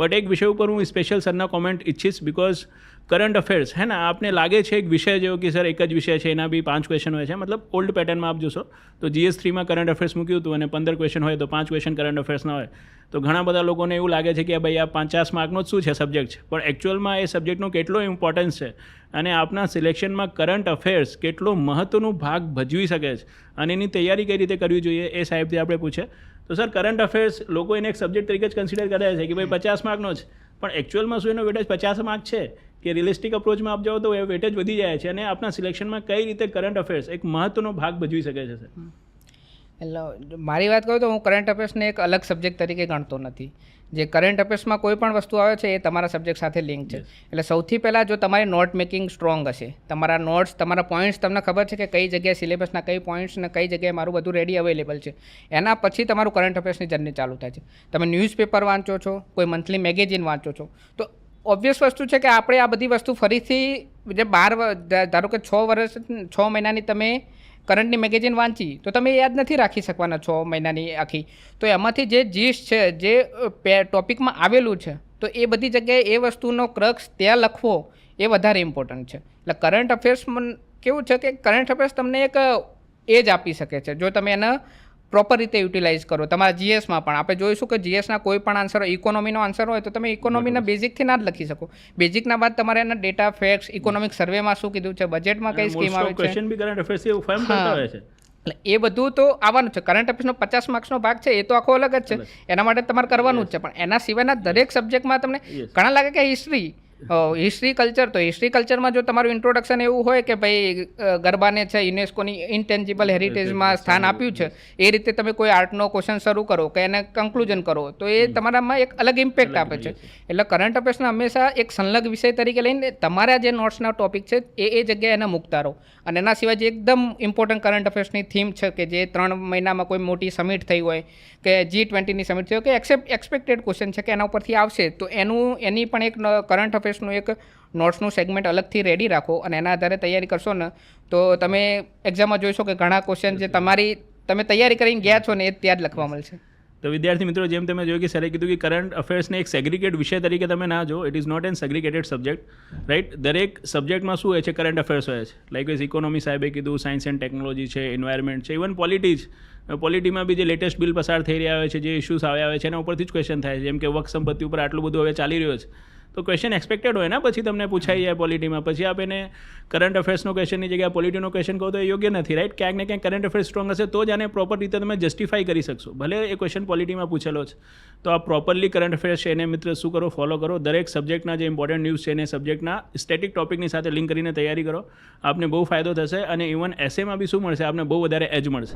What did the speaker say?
But એક વિષય ઉપર હું સ્પેશિયલ સરના કોમેન્ટ ઈચ્છીશ, બિકોઝ કરંટ અફેર્સ હે ને આપને લાગે છે એક વિષય જેવો કે સર એક જ વિષય છે એના બી 5 ક્વેશ્ચન હોય છે, મતલબ ઓલ્ડ પેટર્નમાં આપ જોશો તો GS3માં કરંટ અફેર્સ મૂક્યું હતું અને 15 ક્વેશ્ચન હોય તો 5 ક્વેશ્ચન કરંટ અફેર્સના હોય, તો ઘણા બધા લોકોને એવું લાગે છે કે ભાઈ આ 50 માર્કનો જ શું છે સબ્જેક્ટ છે, પણ એકચ્યુઅલમાં એ સબ્જેક્ટનો કેટલો ઇમ્પોર્ટન્સ છે અને આપના સિલેક્શનમાં કરંટ અફેર્સ કેટલો મહત્વનો ભાગ ભજવી શકે છે અને એની તૈયારી કઈ રીતે કરવી જોઈએ એ સાહેબથી આપણે પૂછે. તો સર કરંટ અફેર્સ લોકો એને એક સબ્જેક્ટ તરીકે જ કન્સિડર કરે છે કે ભાઈ 50 માર્કનો જ, પણ એકચ્યુઅલમાં શું એનો વેટેજ 50 માર્ક છે કે રિયલિસ્ટિક અપ્રોચમાં આપ જાઓ તો એ વેટેજ વધી જાય છે અને આપના સિલેક્શનમાં કઈ રીતે કરંટ અફેર્સ એક મહત્વનો ભાગ ભજવી શકે છે સર? એટલે મારી વાત કરું તો હું કરંટ અફેર્સને એક અલગ સબ્જેક્ટ તરીકે ગણતો નથી. જે કરંટ અફેર્સમાં કોઈ પણ વસ્તુ આવે છે એ તમારા સબ્જેક્ટ સાથે લિંક છે. એટલે સૌથી પહેલાં જો તમારી નોટ મેકિંગ સ્ટ્રોંગ હશે, તમારા નોટ્સ, તમારા પોઈન્ટ્સ તમને ખબર છે કે કઈ જગ્યાએ સિલેબસના કઈ પોઈન્ટ્સ ને કઈ જગ્યાએ મારું બધું રેડી અવેલેબલ છે, એના પછી તમારું કરંટ અફેર્સની જર્ની ચાલુ થાય છે. તમે ન્યૂઝપેપર વાંચો છો, કોઈ મંથલી મેગેઝિન વાંચો છો, તો ઓબ્વિયસ વસ્તુ છે કે આપણે આ બધી વસ્તુ ફરીથી જે ધારો કે 6 મહિનાની તમે કરંટની મેગેઝિન વાંચી તો તમે યાદ નથી રાખી શકવાના 6 મહિનાની આખી. તો એમાંથી જે જીસ્ટ છે, જે ટોપિકમાં આવેલું છે, તો એ બધી જગ્યાએ એ વસ્તુનો ક્રક્સ ત્યાં લખવો એ વધારે ઇમ્પોર્ટન્ટ છે. એટલે કરંટ અફેર્સમાં કેવું છે કે કરંટ અફેર્સ તમને એક એજ આપી શકે છે જો તમે એને પ્રોપર રીતે યુટિલાઇઝ કરો. તમારા GSમાં પણ આપણે જોઈશું કે GSના કોઈ પણ આન્સર, ઇકોનોમીનો આન્સર હોય તો તમે ઇકોનોમીના બેઝિકથી ના જ લખી શકો. બેઝિકના બાદ તમારે એના ડેટા, ફેક્ટ્સ, ઇકોનોમિક સર્વેમાં શું કીધું છે, બજેટમાં કઈ સ્કીમ આવે છે, ક્વેશ્ચન બી કરંટ અફેર્સ થી ફોર્મ કરતા હોય છે. એટલે એ બધું તો આવવાનું છે. કરંટ અફેર્સનો 50 માર્ક્સનો ભાગ છે એ તો આખો અલગ જ છે, એના માટે તમારે કરવાનું જ છે. પણ એના સિવાયના દરેક સબ્જેક્ટમાં તમને ઘણા લાગે કે હિસ્ટ્રી કલ્ચર, તો હિસ્ટ્રી કલ્ચરમાં જો તમારું ઇન્ટ્રોડક્શન એવું હોય કે ભાઈ ગરબાને છે યુનેસ્કોની ઇન્ટેન્જિબલ હેરિટેજમાં સ્થાન આપ્યું છે, એ રીતે તમે કોઈ આર્ટનો ક્વેશ્ચન શરૂ કરો કે એને કન્ક્લુઝન કરો તો એ તમારામાં એક અલગ ઇમ્પેક્ટ આપે છે. એટલે કરંટ અફેર્સને હંમેશા એક સંલગ્ન વિષય તરીકે લઈને તમારા જે નોટ્સના ટોપિક છે એ જગ્યાએ એને મૂકતા રહો. અને એના સિવાય જે એકદમ ઇમ્પોર્ટન્ટ કરંટ અફેર્સની થીમ છે કે જે 3 મહિનામાં કોઈ મોટી સમિટ થઈ હોય કે G20ની સમિટ થઈ હોય કે એક્સપેક્ટેડ ક્વેશ્ચન છે કે એના ઉપરથી આવશે, તો એની પણ એક કરંટ અફેર્સનું એક નોટ્સનું સેગમેન્ટ અલગથી રેડી રાખો અને એના આધારે તૈયારી કરશો ને તો તમે એક્ઝામમાં જોઈશો કે ઘણા ક્વેશ્ચન જે તમે તૈયારી કરીને ગયા છો ને એ ત્યાં જ લખવા મળશે. તો વિદ્યાર્થી મિત્રો, જેમ તમે જોયું કે સરે કીધું કે કરંટ અફેર્સને એક સેગ્રિગેટ વિષય તરીકે તમે ના જો, it is not an segregated subject, right. દરેક સબ્જેક્ટમાં શું હોય છે, કરંટ અફેર્સ હોય છે. લાઇક ઇકોનોમી સાહેબે કીધું, સાયન્સ એન્ડ ટેકનોલોજી છે, એન્વાયરમેન્ટ છે, ઇવન પોલિટી જ. પોલિટીમાં બી જે લેટેસ્ટ બિલ પસાર થઈ રહ્યા હોય છે, જે ઇસ્યુઝ આવ્યા હોય છે એના ઉપરથી જ ક્વેશ્ચન થાય છે. જેમ કે વક સંપત્તિ ઉપર આટલું બધું હવે ચાલી રહ્યું છે, તો ક્વેશ્ચન એક્સપેક્ટેડ હોય ને, પછી તમને પૂછાઈ જાય પોલિટીમાં, પછી આપ એને કરંટ અફેર્સનો ક્વેશ્ચનની જગ્યાએ પોલિટીનો ક્વેશ્ચન કહો તો એ યોગ્ય નથી, રાઈટ. ક્યાંક ને ક્યાંક કરંટ અફેર્સ સ્ટ્રોંગ હશે તો જ આને પ્રોપર રીતે તમે જસ્ટિફાઈ કરી શકશો. ભલે એ ક્વેશ્ચન પોલિટીમાં પૂછેલો છે, તો આ પ્રોપરલી કરંટ અફેર્સ છે એને મિત્ર શું કરો, ફોલો કરો. દરેક સબ્જેક્ટના જે ઇમ્પોર્ટન્ટ ન્યૂઝ છે એને સબ્જેક્ટના સ્ટેટિક ટોપિકની સાથે લિંક કરીને તૈયારી કરો. આપને બહુ ફાયદો થશે અને ઇવન એસેમાં બી શું મળશે, આપને બહુ વધારે એજ મળશે.